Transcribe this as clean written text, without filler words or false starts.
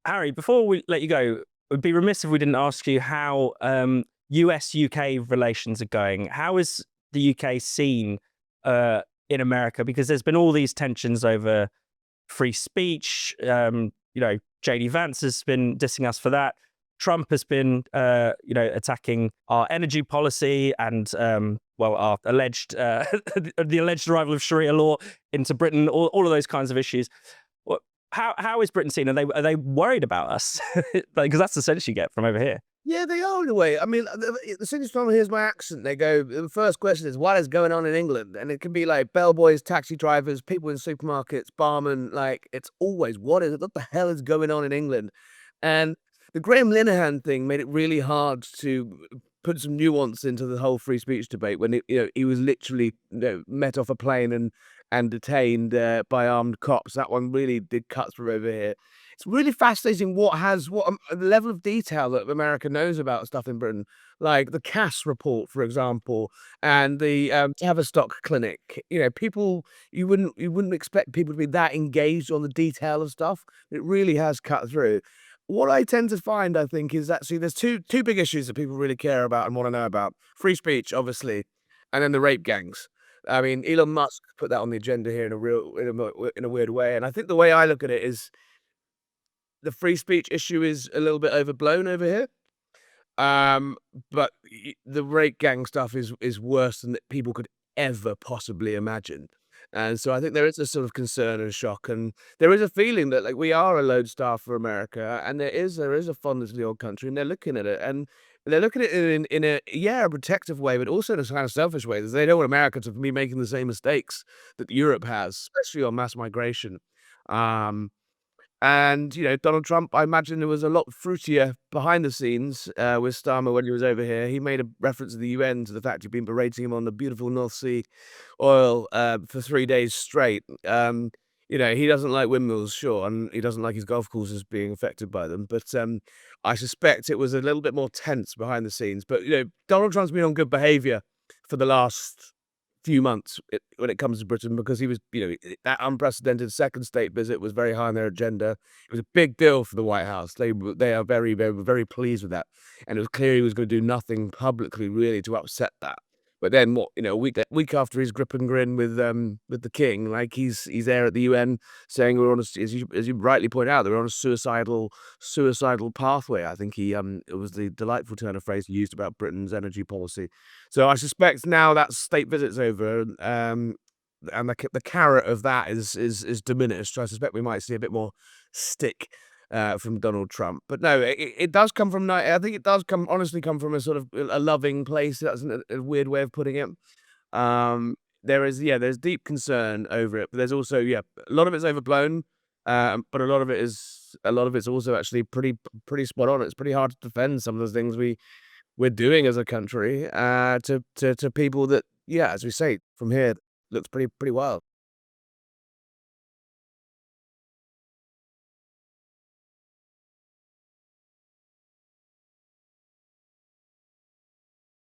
Harry, before we let you go, we'd be remiss if we didn't ask you how US-UK relations are going. How is the UK seen in America? Because there's been all these tensions over free speech. JD Vance has been dissing us for that. Trump has been, attacking our energy policy and, our alleged, the alleged arrival of Sharia law into Britain. All of those kinds of issues. How is Britain seen? Are they worried about us? Because that's the sense you get from over here. Yeah, they are in a way. I mean, the thing is, here's my accent. They go, the first question is, what is going on in England? And it can be like bellboys, taxi drivers, people in supermarkets, barmen. Like, it's always, what the hell is going on in England? And the Graham Linehan thing made it really hard to put some nuance into the whole free speech debate when he was literally met off a plane and detained by armed cops. That one really did cut through over here. It's really fascinating what the level of detail that America knows about stuff in Britain, like the Cass report, for example, and the Tavistock clinic. People you wouldn't expect people to be that engaged on the detail of stuff. It really has cut through. What I tend to find, I think, is actually there's two big issues that people really care about and want to know about: free speech, obviously, and then the rape gangs. I mean, Elon Musk put that on the agenda here in a weird way, and I think the way I look at it is the free speech issue is a little bit overblown over here. But the rape gang stuff is worse than people could ever possibly imagine. And so I think there is a sort of concern and shock, and there is a feeling that like we are a lodestar for America, and there is a fondness for the old country, and they're looking at it, and they're looking at it in a protective way, but also in a kind of selfish way. They don't want America to be making the same mistakes that Europe has, especially on mass migration. Um, and, Donald Trump, I imagine there was a lot fruitier behind the scenes with Starmer when he was over here. He made a reference to the UN to the fact he'd been berating him on the beautiful North Sea oil for 3 days straight. He doesn't like windmills, sure, and he doesn't like his golf courses being affected by them. But I suspect it was a little bit more tense behind the scenes. But, Donald Trump's been on good behavior for the last few months when it comes to Britain, because he was, that unprecedented second state visit was very high on their agenda. It was a big deal for the White House. They are very, very, very pleased with that, and it was clear he was going to do nothing publicly really to upset that. But then, a week after his grip and grin with the king, like he's there at the UN saying we're on as you rightly point out, they're on a suicidal pathway. I think it was the delightful turn of phrase he used about Britain's energy policy. So I suspect now that state visit's over, and the carrot of that is diminished. I suspect we might see a bit more stick from Donald Trump. But no, it does come from. I think it does honestly come from a sort of a loving place. That's a weird way of putting it. There's deep concern over it, but there's also a lot of it's overblown, but a lot of it's also actually pretty spot on. It's pretty hard to defend some of the things we're doing as a country to people that, as we say, from here looks pretty wild.